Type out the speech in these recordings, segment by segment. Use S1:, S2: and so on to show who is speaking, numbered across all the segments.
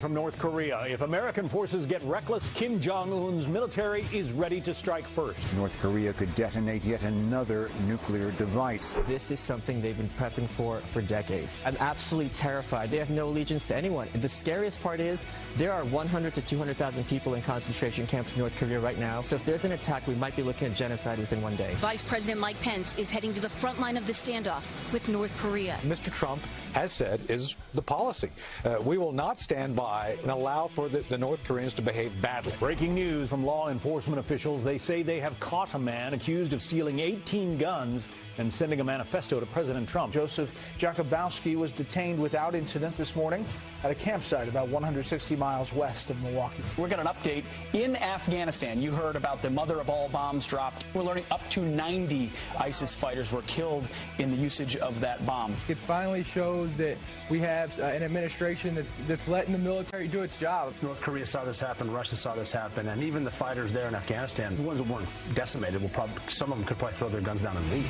S1: From North Korea, if American forces get reckless, Kim Jong-un's military is ready to strike first.
S2: North Korea could detonate yet another nuclear device.
S3: This is something they've been prepping for decades. I'm absolutely terrified. They have no allegiance to anyone. And the scariest part is there are 100 to 200,000 people in concentration camps in North Korea right now. So if there's an attack, we might be looking at genocide within one day.
S4: Vice President Mike Pence is heading to the front line of the standoff with North Korea.
S5: Mr. Trump has said is the policy. We will not stand by and allow for the North Koreans to behave badly.
S1: Breaking news from law enforcement officials. They say they have caught a man accused of stealing 18 guns and sending a manifesto to President Trump.
S6: Joseph Jakubowski was detained without incident this morning at a campsite about 160 miles west of Milwaukee.
S7: We're got an update in Afghanistan. You heard about the mother of all bombs dropped. We're learning up to 90 ISIS fighters were killed in the usage of that bomb.
S8: It finally shows that we have an administration that's letting the military do its job.
S9: North Korea saw this happen, Russia saw this happen, and even the fighters there in Afghanistan, the ones that weren't decimated, some of them could probably throw their guns down and leave.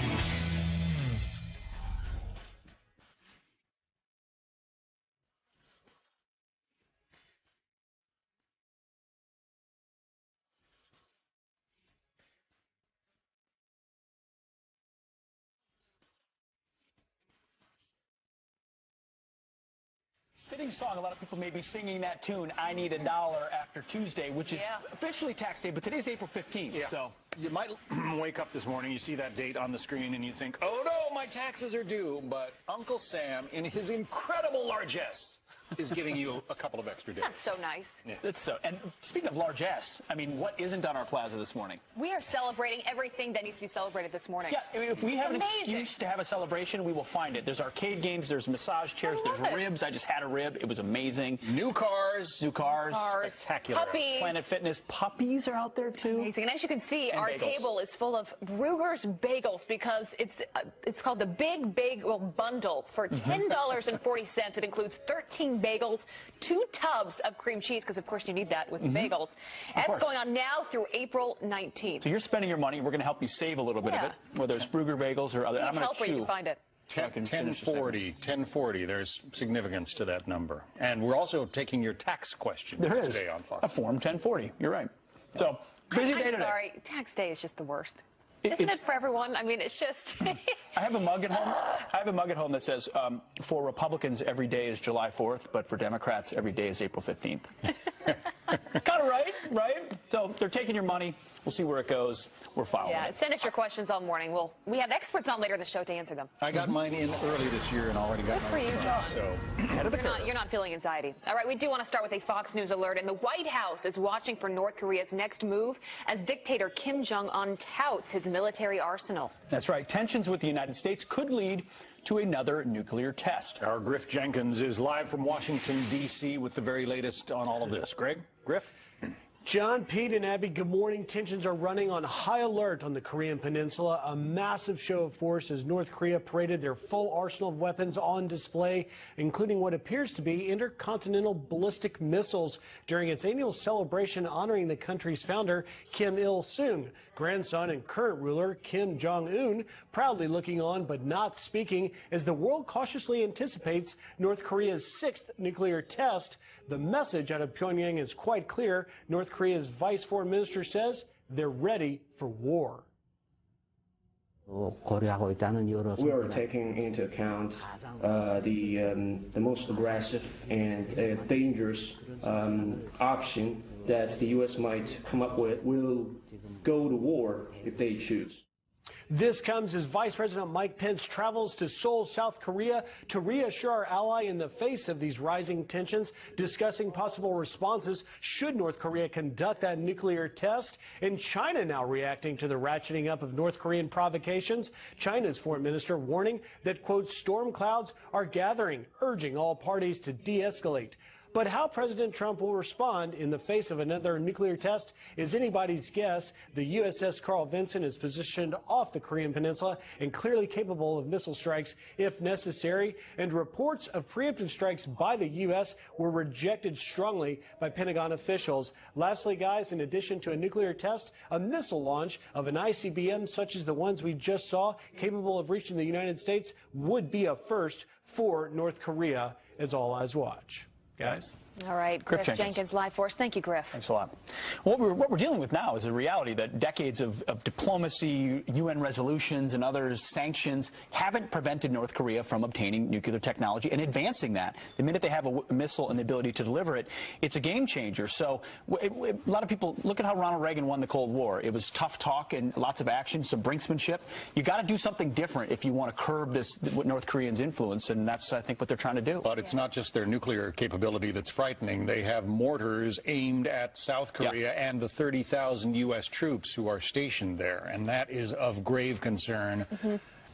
S7: Fitting song. A lot of people may be singing that tune, I Need a Dollar, after Tuesday, which is officially tax day, but today's April 15th.
S10: Yeah.
S7: So
S10: you might wake up this morning, you see that date on the screen, and you think, oh no, my taxes are due. But Uncle Sam, in his incredible largesse, is giving you a couple of extra days.
S11: That's so nice.
S10: Yeah.
S7: that's so. And speaking of largesse, I mean, what isn't on our plaza this morning?
S11: We are celebrating everything that needs to be celebrated this morning.
S7: Yeah, if we have an
S11: Amazing.
S7: excuse to have a celebration, we will find it. There's arcade games, there's massage chairs, there's ribs. I just had a rib. It was amazing.
S10: New cars.
S7: New cars.
S10: Spectacular.
S11: Puppies.
S7: Planet Fitness. Puppies are out there, too.
S11: Amazing. And as you can see,
S7: And
S11: our
S7: bagels.
S11: table is full of Ruger's Bagels because it's called the Big Bagel Bundle for $10.40. It includes 13 bagels, 2 tubs of cream cheese, because of course you need that with bagels. That's going on now through April 19th.
S7: So you're spending your money. We're going to help you save a little bit of it, whether it's Ruger Bagels or other. I'm going
S11: help where you can find it.
S10: 1040. There's significance to that number. And we're also taking your tax questions today on Fox.
S7: A Form 1040. You're right. So, busy day today.
S11: I'm sorry. Tax day is just the worst. Isn't it for everyone? I mean, it's just...
S7: I have a mug at home. I have a mug at home that says, for Republicans, every day is July 4th, but for Democrats, every day is April 15th. Kind of right? So they're taking your money. We'll see where it goes. We're following it.
S11: Send us your questions all morning. We have experts on later in the show to answer them.
S10: I got mine in early this year and already got
S11: Good for you, Joe.
S10: So
S11: You're not feeling anxiety. All right, we do want to start with a Fox News alert. And the White House is watching for North Korea's next move as dictator Kim Jong-un touts his military arsenal.
S7: That's right. Tensions with the United States could lead to another nuclear test.
S10: Our Griff Jenkins is live from Washington, D.C. with the very latest on all of this. Greg? Griff?
S12: John, Pete, and Abby, good morning. Tensions are running on high alert on the Korean Peninsula. A massive show of force as North Korea paraded their full arsenal of weapons on display, including what appears to be intercontinental ballistic missiles during its annual celebration honoring the country's founder, Kim Il-sung. Grandson and current ruler, Kim Jong-un, proudly looking on but not speaking as the world cautiously anticipates North Korea's 6th nuclear test. The message out of Pyongyang is quite clear. North Korea's vice foreign minister says they're ready for war.
S13: We are taking into account the most aggressive and dangerous option that the U.S. might come up with. Will go to war if they choose.
S12: This comes as Vice President Mike Pence travels to Seoul, South Korea, to reassure our ally in the face of these rising tensions, discussing possible responses should North Korea conduct that nuclear test. And China now reacting to the ratcheting up of North Korean provocations. China's foreign minister warning that, quote, storm clouds are gathering, urging all parties to de-escalate. But how President Trump will respond in the face of another nuclear test is anybody's guess. The USS Carl Vinson is positioned off the Korean Peninsula and clearly capable of missile strikes if necessary. And reports of preemptive strikes by the U.S. were rejected strongly by Pentagon officials. Lastly, guys, in addition to a nuclear test, a missile launch of an ICBM such as the ones we just saw, capable of reaching the United States, would be a first for North Korea, as all eyes watch. Guys?
S11: All right, Griff Jenkins, live for us. Thank you, Griff.
S7: Thanks a lot. What we're dealing with now is a reality that decades of diplomacy, UN resolutions, and others sanctions haven't prevented North Korea from obtaining nuclear technology and advancing that. The minute they have a missile and the ability to deliver it, it's a game changer. So a lot of people look at how Ronald Reagan won the Cold War. It was tough talk and lots of action, some brinksmanship. You got to do something different if you want to curb this North Koreans' influence, and that's, I think, what they're trying to do.
S14: But it's not just their nuclear capability that's frightening. They have mortars aimed at South Korea and the 30,000 U.S. troops who are stationed there, and that is of grave concern.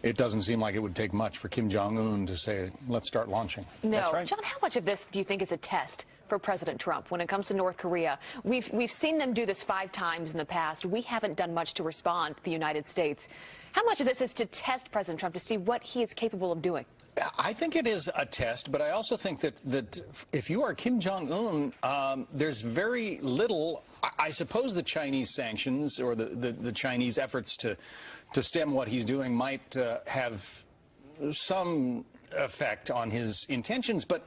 S14: It doesn't seem like it would take much for Kim Jong-un to say, let's start launching.
S11: No.
S7: That's right.
S11: John, how much of this do you think is a test for President Trump when it comes to North Korea? We've seen them do this 5 times in the past. We haven't done much to respond to the United States. How much of this is to test President Trump to see what he is capable of doing?
S14: I think it is a test, but I also think that if you are Kim Jong-un, there's very little. I suppose the Chinese sanctions or the Chinese efforts to stem what he's doing might have some effect on his intentions, but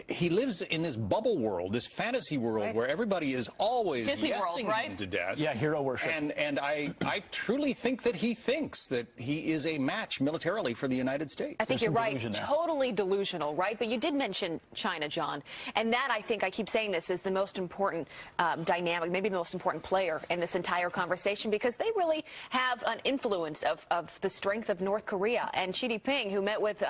S14: he lives in this bubble world, this fantasy world, where everybody is always yesing him to death.
S7: Yeah, hero worship.
S14: And I truly think that he thinks that he is a match militarily for the United States.
S11: I think you're right. Totally delusional, right? But you did mention China, John. And that, I think, I keep saying this, is the most important dynamic, maybe the most important player in this entire conversation, because they really have an influence of the strength of North Korea. And Xi Jinping, who met with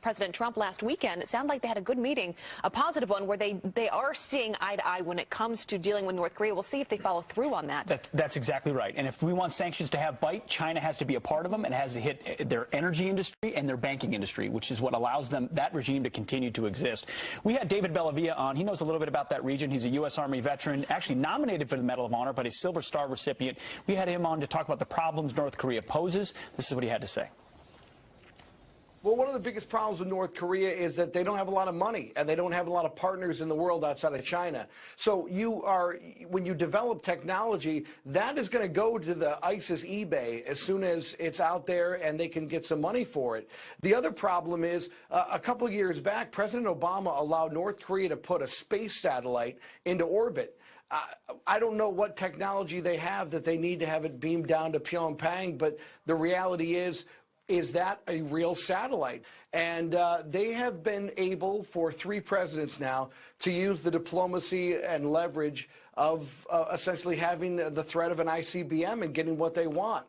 S11: President Trump last weekend, it sounded like they had a good meeting, a positive one, where they are seeing eye to eye when it comes to dealing with North Korea. We'll see if they follow through on that.
S7: That's exactly right. And if we want sanctions to have bite, China has to be a part of them and has to hit their energy industry and their banking industry, which is what allows them, that regime, to continue to exist. We had David Bellavia on. He knows a little bit about that region. He's a U.S. Army veteran, actually nominated for the Medal of Honor, but a Silver Star recipient. We had him on to talk about the problems North Korea poses. This is what he had to say.
S15: Well, one of the biggest problems with North Korea is that they don't have a lot of money and they don't have a lot of partners in the world outside of China. So when you develop technology, that is going to go to the ISIS eBay as soon as it's out there and they can get some money for it. The other problem is a couple of years back, President Obama allowed North Korea to put a space satellite into orbit. I don't know what technology they have that they need to have it beamed down to Pyongyang, but the reality is that a real satellite? And they have been able, for 3 presidents now, to use the diplomacy and leverage of essentially having the threat of an ICBM and getting what they want.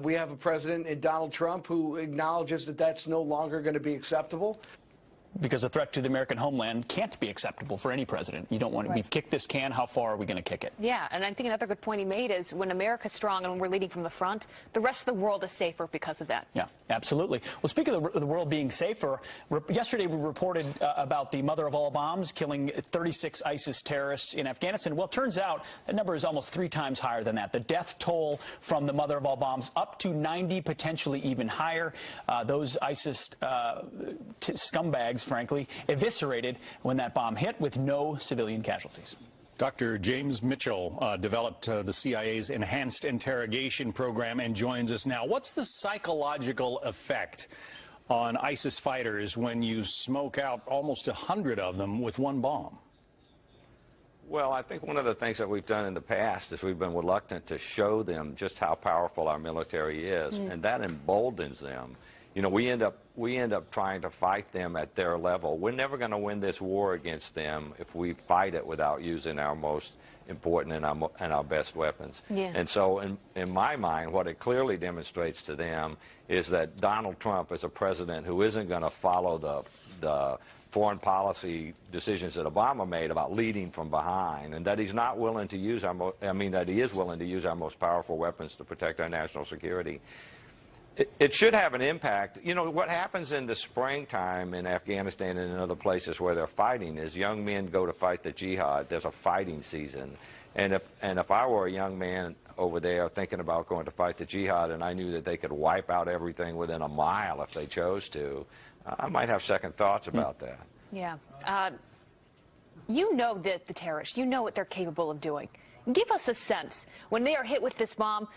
S15: We have a president in Donald Trump who acknowledges that that's no longer going to be acceptable.
S7: Because a threat to the American homeland can't be acceptable for any president. You don't want to. We've kicked this can. How far are we going to kick it?
S11: Yeah, and I think another good point he made is when America's strong and when we're leading from the front, the rest of the world is safer because of that.
S7: Yeah, absolutely. Well, speaking of the world being safer, yesterday we reported about the mother of all bombs killing 36 ISIS terrorists in Afghanistan. Well, it turns out that number is almost 3 times higher than that. The death toll from the mother of all bombs up to 90, potentially even higher. Those ISIS scumbags, frankly, eviscerated when that bomb hit with no civilian casualties.
S14: Dr. James Mitchell developed the CIA's Enhanced Interrogation Program and joins us now. What's the psychological effect on ISIS fighters when you smoke out almost 100 of them with one bomb?
S16: Well, I think one of the things that we've done in the past is we've been reluctant to show them just how powerful our military is, and that emboldens them. You know, we end up trying to fight them at their level. We're never going to win this war against them if we fight it without using our most important and our best weapons. Yeah. And so in my mind, what it clearly demonstrates to them is that Donald Trump is a president who isn't going to follow the foreign policy decisions that Obama made about leading from behind, and that he's not willing to use that he is willing to use our most powerful weapons to protect our national security. It should have an impact. You know, what happens in the springtime in Afghanistan and in other places where they're fighting is young men go to fight the jihad. There's a fighting season. And if I were a young man over there thinking about going to fight the jihad and I knew that they could wipe out everything within a mile if they chose to, I might have second thoughts about that.
S11: Yeah. You know that the terrorists, you know what they're capable of doing. Give us a sense. When they are hit with this bomb,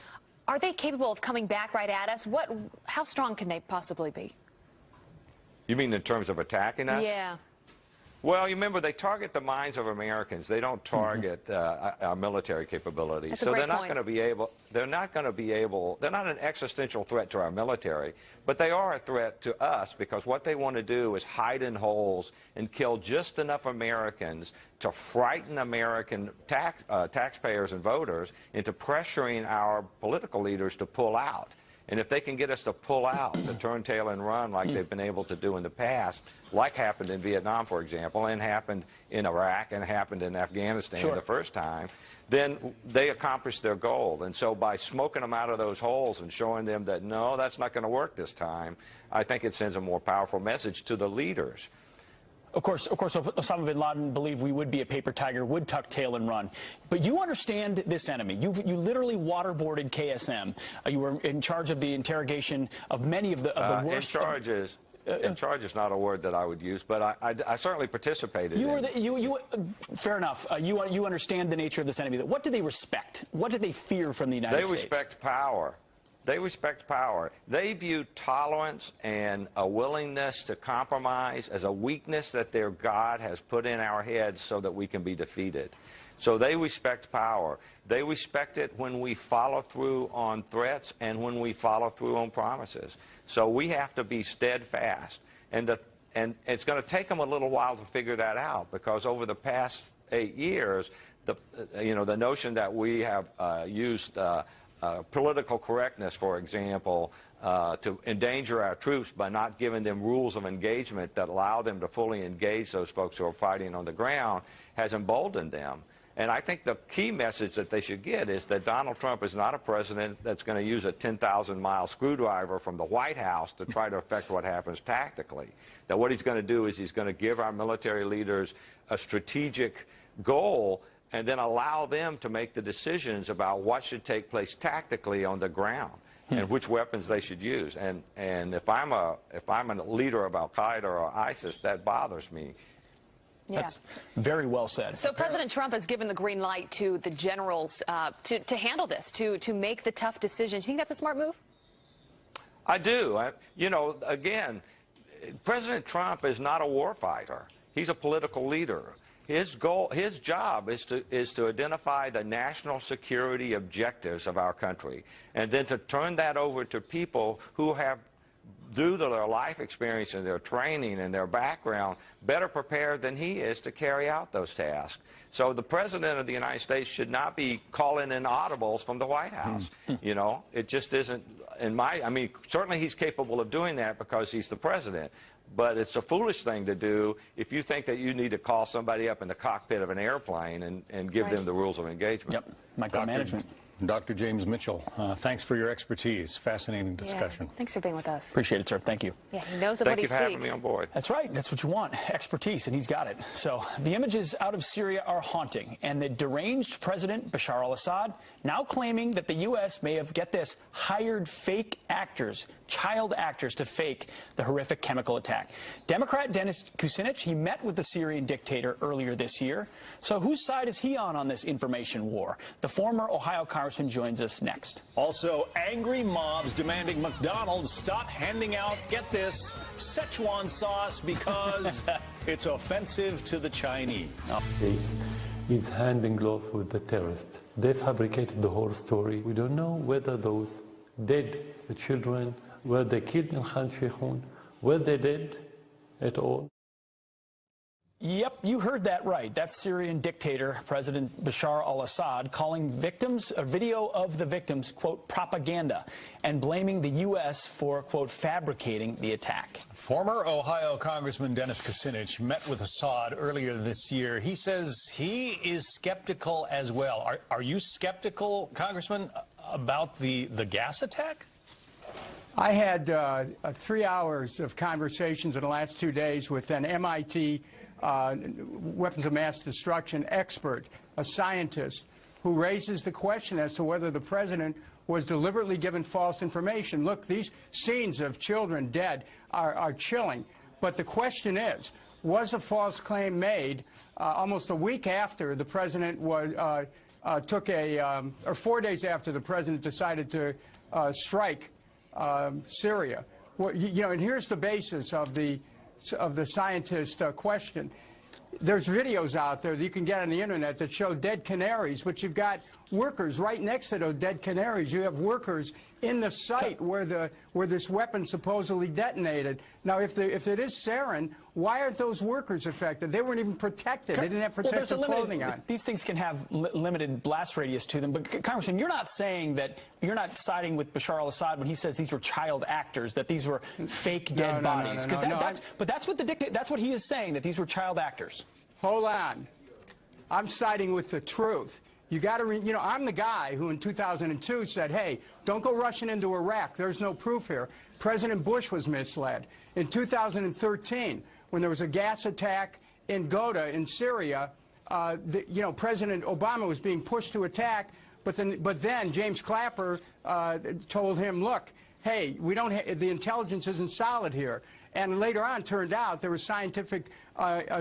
S11: are they capable of coming back right at us? How strong can they possibly be?
S16: You mean in terms of attacking us?
S11: Yeah.
S16: Well, you remember, they target the minds of Americans. They don't target our military capabilities.
S11: That's a
S16: so
S11: great
S16: they're not
S11: point.
S16: going to be able, they're not an existential threat to our military, but they are a threat to us, because what they want to do is hide in holes and kill just enough Americans to frighten American taxpayers and voters into pressuring our political leaders to pull out. And if they can get us to pull out, to turn tail and run like they've been able to do in the past, like happened in Vietnam, for example, and happened in Iraq and happened in Afghanistan the first time, then they accomplish their goal. And so by smoking them out of those holes and showing them that, no, that's not going to work this time, I think it sends a more powerful message to the leaders.
S7: Of course, Osama bin Laden believed we would be a paper tiger, would tuck tail and run. But you understand this enemy. You literally waterboarded KSM. You were in charge of the interrogation of many of the worst.
S16: In charge is not a word that I would use, but I certainly participated.
S7: Fair enough. You understand the nature of this enemy. What do they respect? What do they fear from the United States?
S16: They respect power. They respect power. They view tolerance and a willingness to compromise as a weakness that their God has put in our heads so that we can be defeated. So they respect power. They respect it when we follow through on threats and when we follow through on promises. So we have to be steadfast. And it's going to take them a little while to figure that out, because over the past 8 years, the notion that we have used political correctness, for example, to endanger our troops by not giving them rules of engagement that allow them to fully engage those folks who are fighting on the ground, has emboldened them. And I think the key message that they should get is that Donald Trump is not a president that's going to use a 10,000-mile screwdriver from the White House to try to affect what happens tactically. That what he's going to do is he's going to give our military leaders a strategic goal and then allow them to make the decisions about what should take place tactically on the ground and which weapons they should use. And if I'm a leader of Al-Qaeda or ISIS, that bothers me.
S11: Yeah.
S7: That's very well said.
S11: So President Trump has given the green light to the generals to handle this, to make the tough decisions. Do you think that's a smart move?
S16: I do. Again, President Trump is not a war fighter. He's a political leader. His job is to identify the national security objectives of our country, and then to turn that over to people who have, due to their life experience and their training and their background, better prepared than he is to carry out those tasks. So the President of the United States should not be calling in audibles from the White House. It just isn't, certainly he's capable of doing that because he's the President. But it's a foolish thing to do if you think that you need to call somebody up in the cockpit of an airplane and give them the rules of engagement.
S7: Yep, micromanagement.
S1: Dr. James Mitchell, thanks for your expertise. Fascinating discussion.
S11: Yeah. Thanks for being with us.
S7: Appreciate it, sir. Thank you.
S11: Yeah, he knows what he speaks.
S16: Thank you for having me on board.
S7: That's right. That's what you want. Expertise, and he's got it. So the images out of Syria are haunting, and the deranged President Bashar al-Assad now claiming that the U.S. may have, get this, hired fake actors, child actors, to fake the horrific chemical attack. Democrat Dennis Kucinich, he met with the Syrian dictator earlier this year. So whose side is he on this information war? The former Ohio Congressman joins us next.
S1: Also, angry mobs demanding McDonald's stop handing out, get this, Szechuan sauce because it's offensive to the Chinese.
S17: Is hand in glove with the terrorists. They fabricated the whole story. We don't know whether those dead children were they killed in Khan Sheikhoun, were they dead at all.
S7: Yep, you heard that right. That's Syrian dictator President Bashar al-Assad calling victims, a video of the victims, quote, propaganda, and blaming the U.S. for, quote, fabricating the attack.
S1: Former Ohio Congressman Dennis Kucinich met with Assad earlier this year. He says he is skeptical as well. Are you skeptical, Congressman, about the gas attack?
S18: I had 3 hours of conversations in the last 2 days with an MIT weapons of mass destruction expert, a scientist, who raises the question as to whether the president was deliberately given false information. Look, these scenes of children dead are chilling, but the question is, was a false claim made almost a week after the president was, or 4 days after the president decided to strike Syria? Well, and here's the basis of the scientist question. there's videos out there that you can get on the internet that show dead canaries, but you've got workers right next to those dead canaries. You have workers in the site where this weapon supposedly detonated. Now, if it is sarin, why aren't those workers affected? They weren't even protected. They didn't have protective clothing on.
S19: These things can have limited blast radius to them. But, Congressman, you're not saying that you're not siding with Bashar al-Assad when he says these were child actors, that these were fake dead bodies. But that's what he is saying, that these were child actors.
S18: Hold on. I'm siding with the truth. You got to, you know, I'm the guy who in 2002 said, hey, don't go rushing into Iraq. There's no proof here. President Bush was misled. In 2013, when there was a gas attack in Ghouta in Syria, you know, President Obama was being pushed to attack, but then James Clapper told him, look, hey, we don't the intelligence isn't solid here. And later on, turned out there was scientific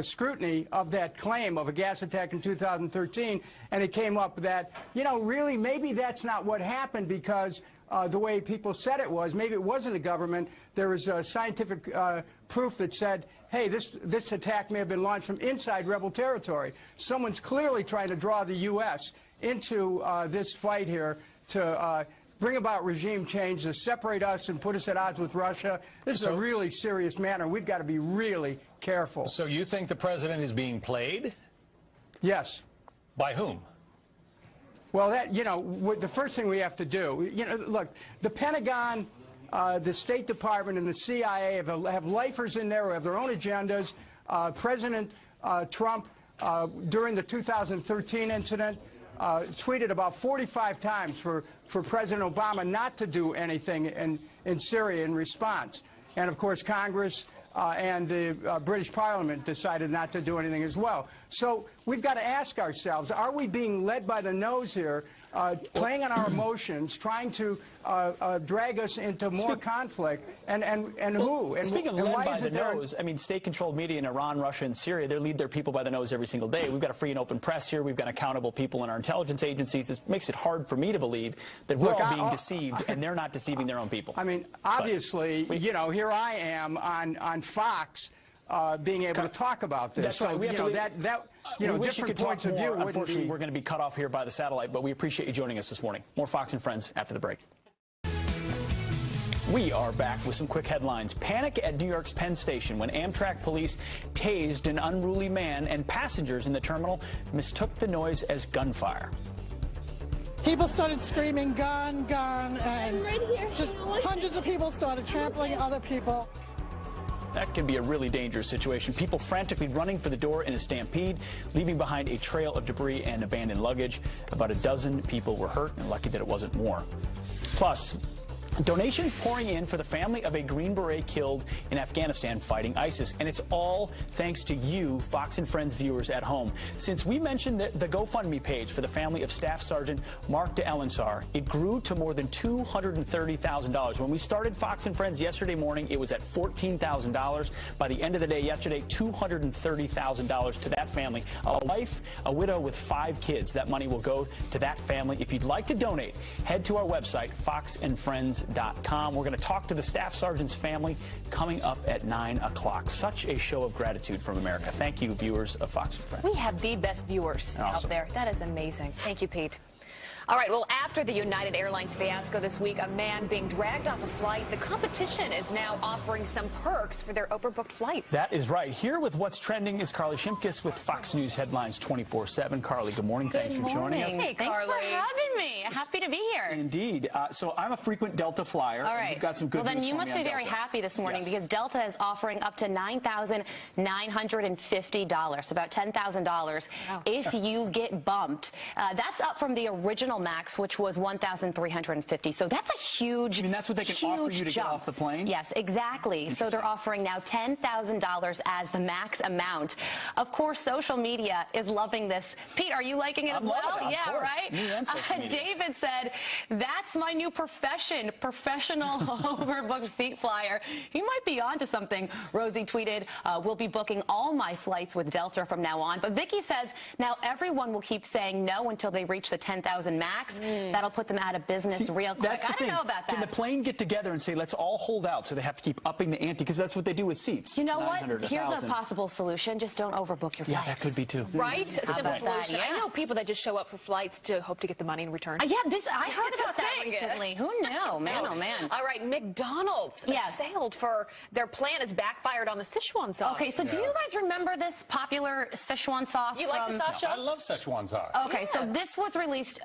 S18: scrutiny of that claim of a gas attack in 2013, and it came up that, you know, really, maybe that's not what happened because the way people said it was. Maybe it wasn't the government. There was scientific proof that said, hey, this attack may have been launched from inside rebel territory. Someone's clearly trying to draw the U.S. into this fight here to bring about regime change, to separate us and put us at odds with Russia. This is a really serious matter. We've got to be really careful.
S1: So you think the president is being played?
S18: Yes.
S1: By whom?
S18: Well, you know, the first thing we have to do, you know, look, the Pentagon, the State Department, and the CIA have lifers in there who have their own agendas. President Trump, during the 2013 incident, tweeted about 45 times for President Obama not to do anything in Syria in response. And, of course, Congress and the British Parliament decided not to do anything as well. So we've got to ask ourselves, are we being led by the nose here, playing on our emotions, trying to drag us into more conflict, and who? And
S19: speaking of led by the nose, I mean, state-controlled media in Iran, Russia, and Syria, they lead their people by the nose every single day. We've got a free and open press here. We've got accountable people in our intelligence agencies. It makes it hard for me to believe that we're all being deceived, and they're not deceiving their own people.
S18: I mean, obviously, you know, here I am on Fox being able to talk about this.
S19: That's right. We have
S18: you know,
S19: different points of view. Unfortunately, we're going to be cut off here by the satellite, but we appreciate you joining us this morning. More Fox and Friends after the break. We are back with some quick headlines. Panic at New York's Penn Station when Amtrak police tased an unruly man, and passengers in the terminal mistook the noise as gunfire.
S20: People started screaming, gun, gun, and just hundreds of people started trampling other people.
S19: That can be a really dangerous situation. People frantically running for the door in a stampede, leaving behind a trail of debris and abandoned luggage. About a dozen people were hurt, and lucky that it wasn't more. Plus, donations pouring in for the family of a Green Beret killed in Afghanistan fighting ISIS. And it's all thanks to you, Fox and Friends viewers at home. Since we mentioned the GoFundMe page for the family of Staff Sergeant Mark de Ellensar, it grew to more than $230,000. When we started Fox and Friends yesterday morning, it was at $14,000. By the end of the day yesterday, $230,000 to that family. A wife, a widow with 5 kids. That money will go to that family. If you'd like to donate, head to our website, foxandfriends.com. We're going to talk to the Staff Sergeant's family coming up at 9 o'clock. Such a show of gratitude from America. Thank you, viewers of Fox and Friends.
S11: We have the best viewers out there. That is amazing. Thank you, Pete. All right, well, after the United Airlines fiasco this week, a man being dragged off a flight, the competition is now offering some perks for their overbooked flights.
S19: That is right. Here with what's trending is Carly Shimkus with Fox News Headlines 24/7. Carly, good morning. Thanks for joining us.
S21: Hey, thanks for having me. Happy to be here.
S19: Indeed. So I'm a frequent Delta flyer.
S21: All right.
S19: You've got some good news.
S21: Well, then you must be very happy this morning because Delta is offering up to $9,950, about $10,000 if you get bumped. That's up from the original max, which was $1,350. So that's a huge,
S19: I mean, that's what they can offer you to
S21: jump.
S19: Get off the plane?
S21: Yes, exactly. So they're offering now $10,000 as the max amount. Of course, social media is loving this. Pete, are you liking it as well? Yeah, right?
S19: Me and social media.
S21: David said, that's my new profession, professional overbooked seat flyer. You might be onto something. Rosie tweeted, we'll be booking all my flights with Delta from now on. But Vicky says, now everyone will keep saying no until they reach the 10,000 Max. That'll put them out of business real quick. I don't know about that.
S19: Can the plane get together and say, let's all hold out, so they have to keep upping the ante? Because that's what they do with seats.
S21: You know what?
S19: 900,
S21: Here's
S19: 1,000.
S21: a possible solution. Just don't overbook your flights.
S19: Yeah, that could be too.
S11: Right? A simple
S21: about that?
S11: solution. I know people that just show up for flights to hope to get the money in return.
S21: Yeah, I heard about that recently. Who knew? Man, oh man.
S11: All right, McDonald's sailed for their plan has backfired on the Szechuan sauce.
S21: Okay, so do you guys remember this popular Szechuan sauce?
S11: You like the sauce, Sean?
S1: I love Szechuan sauce.
S21: Okay, so this was released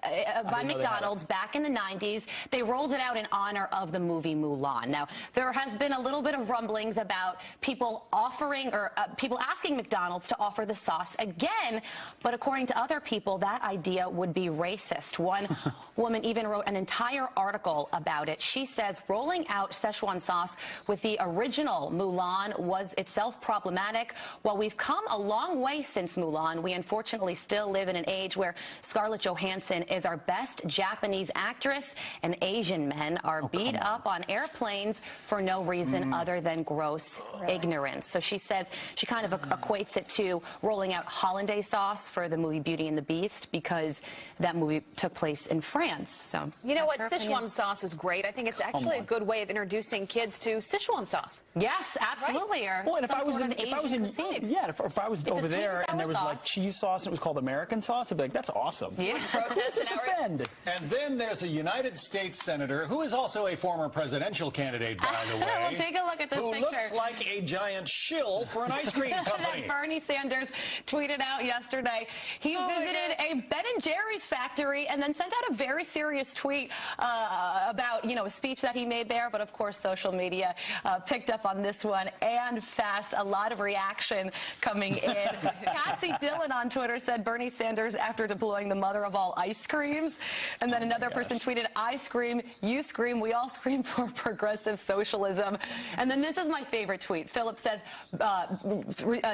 S21: by McDonald's back in the 90s. They rolled it out in honor of the movie Mulan. Now, there has been a little bit of rumblings about people offering or people asking McDonald's to offer the sauce again, but according to other people, that idea would be racist. One woman even wrote an entire article about it. She says rolling out Szechuan sauce with the original Mulan was itself problematic. While we've come a long way since Mulan, we unfortunately still live in an age where Scarlett Johansson is our best Japanese actress and Asian men are beat up on airplanes for no reason other than gross ignorance. So she says she kind of equates it to rolling out hollandaise sauce for the movie Beauty and the Beast because that movie took place in France. So
S11: you know what? Szechuan sauce is great. I think it's actually a good way of introducing kids to Szechuan sauce.
S21: Yes, absolutely.
S11: Right?
S19: Well, and if I was over there and there was like cheese sauce and it was called American sauce, I'd be like, that's awesome.
S21: Yeah.
S19: Who does this offend?
S1: And then there's a United States senator who is also a former presidential candidate, by the way.
S21: Well, take a look at this
S1: who
S21: picture.
S1: Looks like a giant shill for an ice cream company.
S21: That Bernie Sanders tweeted out yesterday. He visited a Ben & Jerry's factory and then sent out a very serious tweet about, a speech that he made there. But of course, social media picked up on this one and fast. A lot of reaction coming in. Cassie Dillon on Twitter said Bernie Sanders after deploying the mother of all ice creams. And then another person tweeted, I scream, you scream, we all scream for progressive socialism. And then this is my favorite tweet. Philip says,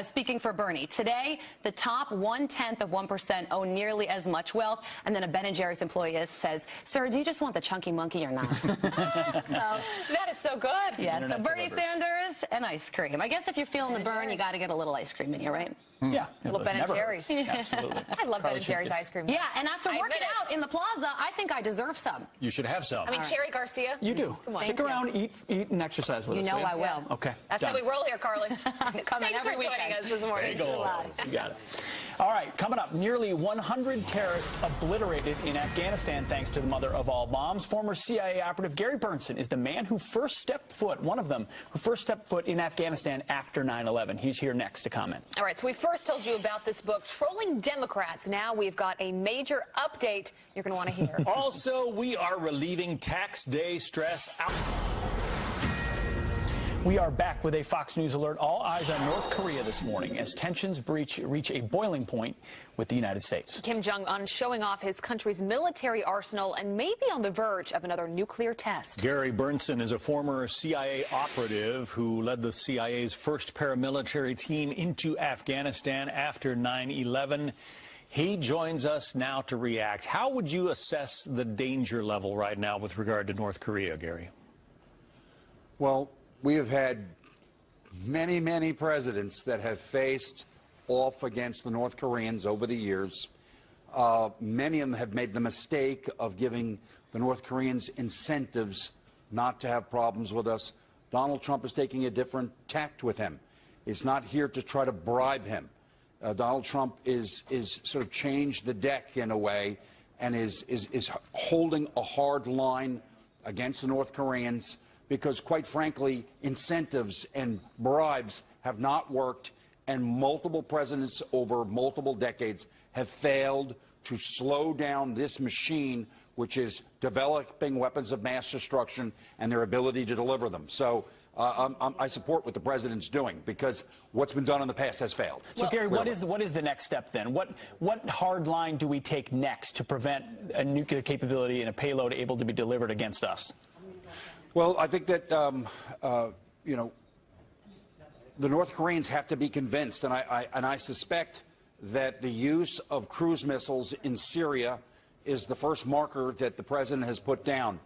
S21: speaking for Bernie, today the top 1/10% own nearly as much wealth. And then a Ben & Jerry's employee says, sir, do you just want the chunky monkey or not?
S11: So that is so good.
S21: Yes, so Bernie Sanders and ice cream. I guess if you're feeling the burn, you got to get a little ice cream in you, right?
S19: Yeah.
S11: A little Ben & Jerry's.
S19: Absolutely.
S11: I love Ben & Jerry's ice cream.
S21: Yeah, and after working out in the plaza, I think I deserve some.
S1: You should have some.
S11: I mean, Cherry Garcia.
S19: You do. Stick around, eat and exercise with us.
S21: You know I will.
S19: Okay.
S11: That's how we roll here, Carly.
S21: Coming
S11: Thanks for joining us this morning.
S19: You got it. All right, coming up, nearly 100 terrorists obliterated in Afghanistan thanks to the mother of all bombs. Former CIA operative Gary Burnson is the man who first stepped foot, one of them, who first stepped foot in Afghanistan after 9/11. He's here next to comment.
S11: All right, so we first told you about this book, Trolling Democrats. Now we've got a major update you're going to want to hear.
S1: Also, we are relieving tax day stress.
S19: We are back with a Fox News alert. All eyes on North Korea this morning as tensions reach a boiling point with the United States.
S11: Kim Jong-un showing off his country's military arsenal and maybe on the verge of another nuclear test.
S1: Gary Burnson is a former CIA operative who led the CIA's first paramilitary team into Afghanistan after 9/11. He joins us now to react. How would you assess the danger level right now with regard to North Korea, Gary?
S2: Well, we have had many, many presidents that have faced off against the North Koreans over the years. Many of them have made the mistake of giving the North Koreans incentives not to have problems with us. Donald Trump is taking a different tact with him. He's not here to try to bribe him. Donald Trump is sort of changed the deck in a way and is holding a hard line against the North Koreans because, quite frankly, incentives and bribes have not worked, and multiple presidents over multiple decades have failed to slow down this machine, which is developing weapons of mass destruction and their ability to deliver them. So I support what the president's doing because what's been done in the past has failed.
S19: So, Gary, what is the next step then? What hard line do we take next to prevent a nuclear capability and a payload able to be delivered against us?
S2: Well, I think that, the North Koreans have to be convinced, and I suspect that the use of cruise missiles in Syria is the first marker that the president has put down.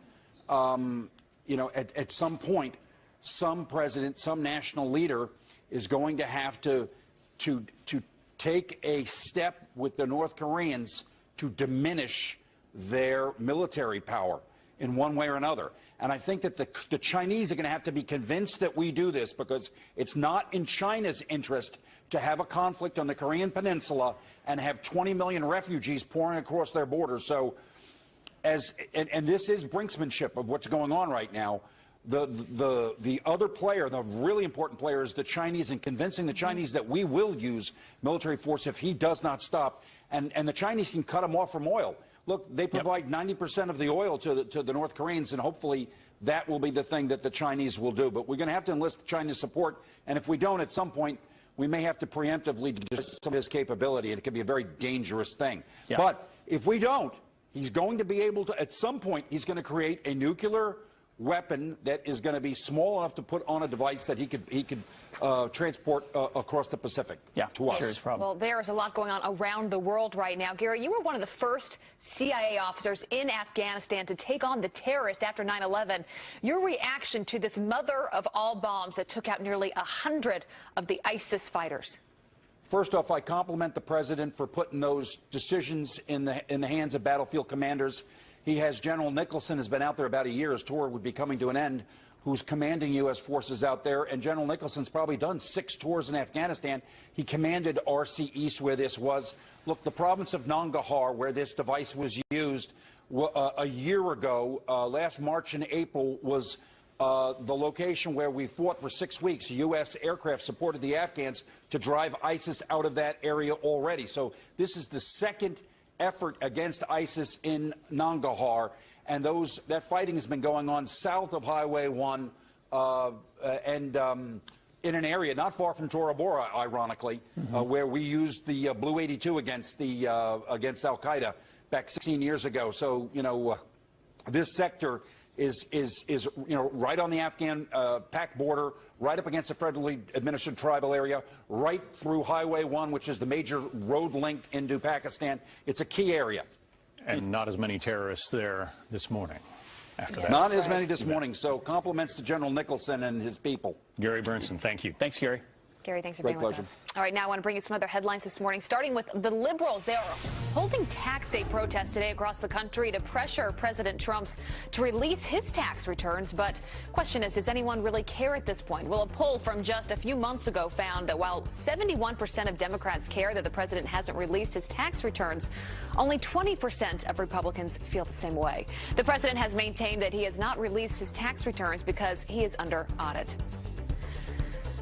S2: At some point, some president, some national leader is going to have to take a step with the North Koreans to diminish their military power in one way or another. And I think that the Chinese are going to have to be convinced that we do this, because it's not in China's interest to have a conflict on the Korean Peninsula and have 20 million refugees pouring across their borders. So, and this is brinksmanship of what's going on right now. The other player, the really important player, is the Chinese, and convincing the Chinese that we will use military force if he does not stop. And the Chinese can cut him off from oil. Look, they provide 90% of the oil to the North Koreans, and hopefully that will be the thing that the Chinese will do. But we're going to have to enlist China's support, and if we don't, at some point, we may have to preemptively destroy some of his capability, and it could be a very dangerous thing. Yeah. But if we don't, he's going to be able to, at some point, he's going to create a nuclear weapon that is going to be small enough to put on a device that he could transport across the Pacific to us.
S11: Serious problem. Well, there's a lot going on around the world right now. Gary, you were one of the first CIA officers in Afghanistan to take on the terrorists after 9/11. Your reaction to this mother of all bombs that took out nearly 100 of the ISIS fighters?
S2: First off, I compliment the president for putting those decisions in the hands of battlefield commanders. He has General Nicholson, has been out there about a year. His tour would be coming to an end, who's commanding U.S. forces out there. And General Nicholson's probably done 6 tours in Afghanistan. He commanded RC East, where this was. Look, the province of Nangarhar, where this device was used a year ago, last March and April, was the location where we fought for 6 weeks. U.S. aircraft supported the Afghans to drive ISIS out of that area already. So this is the second effort against ISIS in Nangarhar, and that fighting has been going on south of Highway 1 and in an area not far from Tora Bora, ironically, where we used the Blue 82 against Al-Qaeda back 16 years ago. So, you know, this sector is right on the Afghan Pak border, right up against the federally administered tribal area, right through Highway 1, which is the major road link into Pakistan. It's a key area.
S1: And not as many terrorists there this morning after that.
S2: Not as many this morning. So compliments to General Nicholson and his people.
S1: Gary Bernsen, thank you.
S19: Thanks, Gary.
S11: Gary, thanks for being with us. All right, now I want to bring you some other headlines this morning, starting with the Liberals. They are holding tax day protests today across the country to pressure President Trump to release his tax returns. But question is, does anyone really care at this point? Well, a poll from just a few months ago found that while 71% of Democrats care that the president hasn't released his tax returns, only 20% of Republicans feel the same way. The president has maintained that he has not released his tax returns because he is under audit.